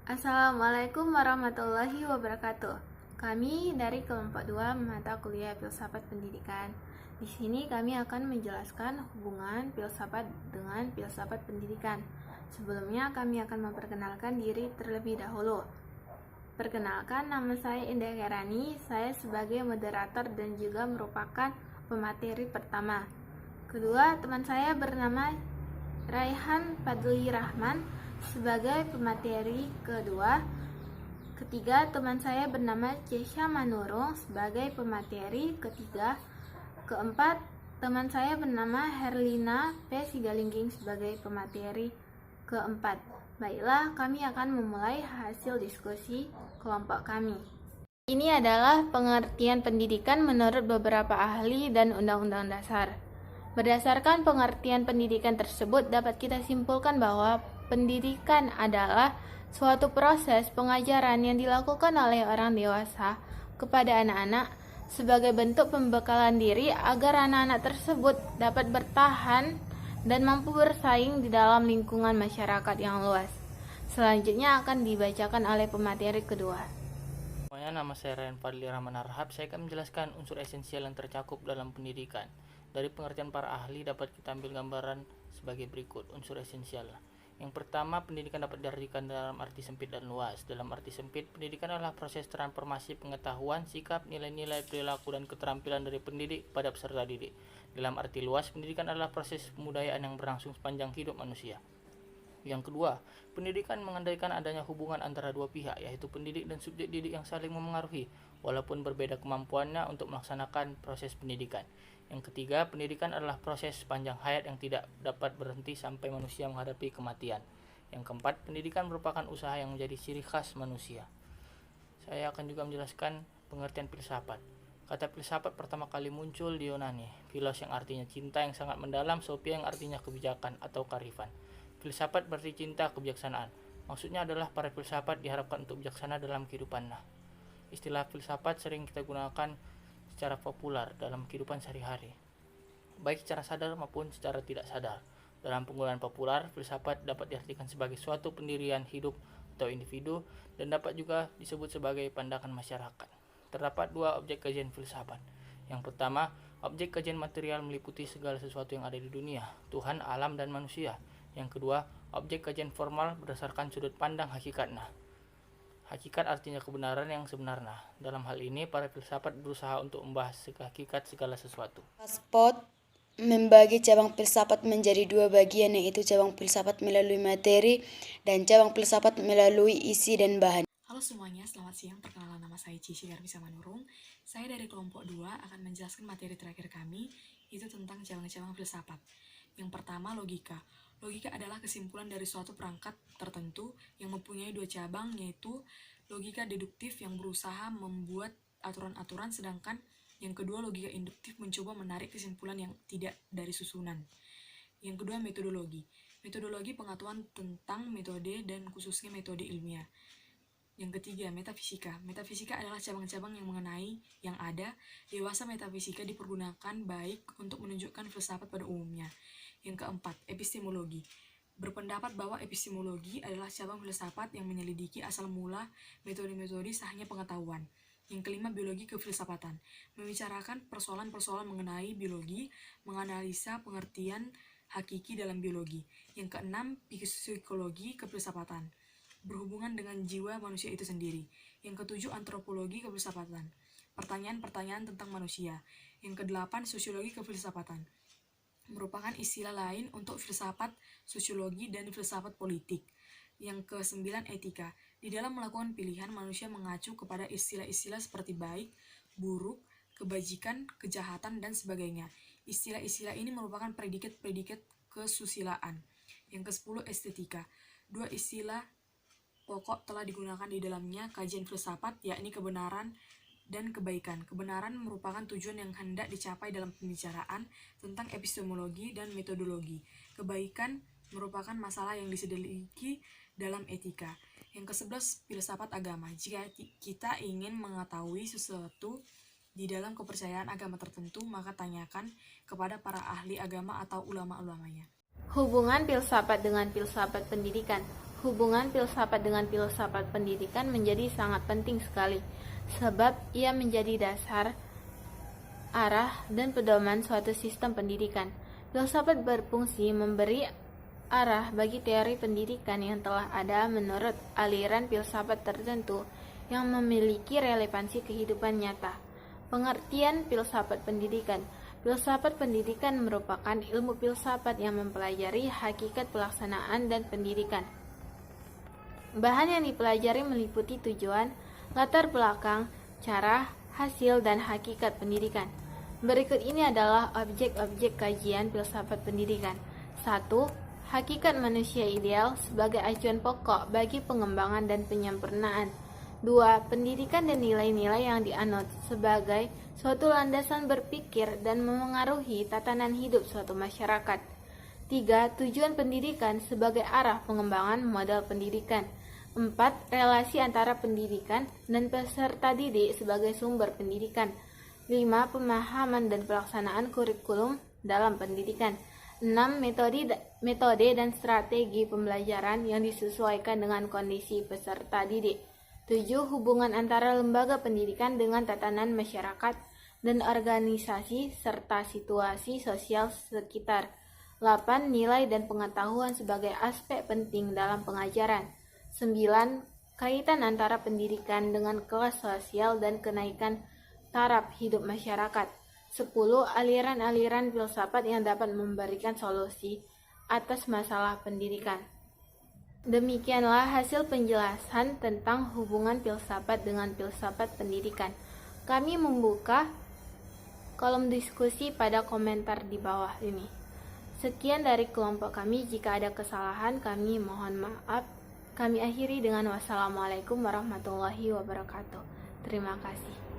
Assalamualaikum warahmatullahi wabarakatuh. Kami dari kelompok 2 mata kuliah Filsafat Pendidikan. Di sini kami akan menjelaskan hubungan filsafat dengan filsafat pendidikan. Sebelumnya kami akan memperkenalkan diri terlebih dahulu. Perkenalkan, nama saya Indah Herani. Saya sebagai moderator dan juga merupakan pemateri pertama. Kedua, teman saya bernama Raihan Fadli Rahman sebagai pemateri kedua. Ketiga, teman saya bernama Cesha Manurung sebagai pemateri ketiga. Keempat, teman saya bernama Herlina P. Sigalingging sebagai pemateri keempat. Baiklah, kami akan memulai hasil diskusi kelompok kami. Ini adalah pengertian pendidikan menurut beberapa ahli dan undang-undang dasar. Berdasarkan pengertian pendidikan tersebut, dapat kita simpulkan bahwa pendidikan adalah suatu proses pengajaran yang dilakukan oleh orang dewasa kepada anak-anak sebagai bentuk pembekalan diri agar anak-anak tersebut dapat bertahan dan mampu bersaing di dalam lingkungan masyarakat yang luas. Selanjutnya akan dibacakan oleh pemateri kedua. Semuanya, nama saya Raihan Fadli Rahman Harhab. Saya akan menjelaskan unsur esensial yang tercakup dalam pendidikan. Dari pengertian para ahli dapat kita ambil gambaran sebagai berikut unsur esensial. Yang pertama, pendidikan dapat diartikan dalam arti sempit dan luas. Dalam arti sempit, pendidikan adalah proses transformasi pengetahuan, sikap, nilai-nilai, perilaku, dan keterampilan dari pendidik pada peserta didik. Dalam arti luas, pendidikan adalah proses pembudayaan yang berlangsung sepanjang hidup manusia. Yang kedua, pendidikan mengandalkan adanya hubungan antara dua pihak, yaitu pendidik dan subjek didik yang saling memengaruhi, walaupun berbeda kemampuannya untuk melaksanakan proses pendidikan. Yang ketiga, pendidikan adalah proses sepanjang hayat yang tidak dapat berhenti sampai manusia menghadapi kematian. Yang keempat, pendidikan merupakan usaha yang menjadi ciri khas manusia. Saya akan juga menjelaskan pengertian filsafat. Kata filsafat pertama kali muncul di Yunani. Philos yang artinya cinta yang sangat mendalam, sophia yang artinya kebijakan atau kearifan. Filsafat berarti cinta kebijaksanaan. Maksudnya adalah para filsafat diharapkan untuk bijaksana dalam kehidupannya. Istilah filsafat sering kita gunakan secara populer dalam kehidupan sehari-hari, baik secara sadar maupun secara tidak sadar. Dalam penggunaan populer, filsafat dapat diartikan sebagai suatu pendirian hidup atau individu dan dapat juga disebut sebagai pandangan masyarakat. Terdapat dua objek kajian filsafat. Yang pertama, objek kajian material meliputi segala sesuatu yang ada di dunia, Tuhan, alam, dan manusia. Yang kedua, objek kajian formal berdasarkan sudut pandang hakikatnya. Hakikat artinya kebenaran yang sebenarnya. Dalam hal ini, para filsafat berusaha untuk membahas hakikat segala sesuatu. Spot membagi cabang filsafat menjadi dua bagian, yaitu cabang filsafat melalui materi dan cabang filsafat melalui isi dan bahan. Halo semuanya, selamat siang. Perkenalan, nama saya Cici Garbisa Manurung. Saya dari kelompok 2 akan menjelaskan materi terakhir kami, itu tentang cabang-cabang filsafat. Yang pertama, logika. Logika adalah kesimpulan dari suatu perangkat tertentu yang mempunyai dua cabang, yaitu logika deduktif yang berusaha membuat aturan-aturan, sedangkan yang kedua, logika induktif mencoba menarik kesimpulan yang tidak dari susunan. Yang kedua, metodologi. Metodologi pengetahuan tentang metode dan khususnya metode ilmiah. Yang ketiga, metafisika. Metafisika adalah cabang-cabang yang mengenai yang ada. Dewasa metafisika dipergunakan baik untuk menunjukkan filsafat pada umumnya. Yang keempat, epistemologi. Berpendapat bahwa epistemologi adalah cabang filsafat yang menyelidiki asal mula metode-metode sahnya pengetahuan. Yang kelima, biologi kefilsafatan. Membicarakan persoalan-persoalan mengenai biologi, menganalisa pengertian hakiki dalam biologi. Yang keenam, psikologi kefilsafatan. Berhubungan dengan jiwa manusia itu sendiri. Yang ketujuh, antropologi kefilsafatan. Pertanyaan-pertanyaan tentang manusia. Yang kedelapan, sosiologi kefilsafatan. Merupakan istilah lain untuk filsafat sosiologi dan filsafat politik. Yang kesembilan, etika. Di dalam melakukan pilihan, manusia mengacu kepada istilah-istilah seperti baik, buruk, kebajikan, kejahatan, dan sebagainya. Istilah-istilah ini merupakan predikat-predikat kesusilaan. Yang kesepuluh, estetika. Dua istilah pokok telah digunakan di dalamnya kajian filsafat, yakni kebenaran dan kebaikan. Kebenaran merupakan tujuan yang hendak dicapai dalam pembicaraan tentang epistemologi dan metodologi. Kebaikan merupakan masalah yang diselidiki dalam etika. Yang ke-11, filsafat agama. Jika kita ingin mengetahui sesuatu di dalam kepercayaan agama tertentu, maka tanyakan kepada para ahli agama atau ulama-ulamanya. Hubungan filsafat dengan filsafat pendidikan. hubungan filsafat dengan filsafat pendidikan menjadi sangat penting sekali, sebab ia menjadi dasar, arah, dan pedoman suatu sistem pendidikan. Filsafat berfungsi memberi arah bagi teori pendidikan yang telah ada menurut aliran filsafat tertentu yang memiliki relevansi kehidupan nyata. Pengertian filsafat pendidikan. Filsafat pendidikan merupakan ilmu filsafat yang mempelajari hakikat pelaksanaan dan pendidikan. Bahan yang dipelajari meliputi tujuan, latar belakang, cara, hasil, dan hakikat pendidikan. Berikut ini adalah objek-objek kajian filsafat pendidikan. 1. Hakikat manusia ideal sebagai acuan pokok bagi pengembangan dan penyempurnaan. 2. Pendidikan dan nilai-nilai yang dianut sebagai suatu landasan berpikir dan memengaruhi tatanan hidup suatu masyarakat. 3. Tujuan pendidikan sebagai arah pengembangan model pendidikan. 4. Relasi antara pendidikan dan peserta didik sebagai sumber pendidikan. 5. Pemahaman dan pelaksanaan kurikulum dalam pendidikan. 6. Metode dan strategi pembelajaran yang disesuaikan dengan kondisi peserta didik. 7. Hubungan antara lembaga pendidikan dengan tatanan masyarakat dan organisasi serta situasi sosial sekitar. 8. Nilai dan pengetahuan sebagai aspek penting dalam pengajaran. 9. Kaitan antara pendidikan dengan kelas sosial dan kenaikan taraf hidup masyarakat. 10. Aliran-aliran filsafat yang dapat memberikan solusi atas masalah pendidikan. Demikianlah hasil penjelasan tentang hubungan filsafat dengan filsafat pendidikan. Kami membuka kolom diskusi pada komentar di bawah ini. Sekian dari kelompok kami. Jika ada kesalahan, kami mohon maaf. Kami akhiri dengan wassalamualaikum warahmatullahi wabarakatuh. Terima kasih.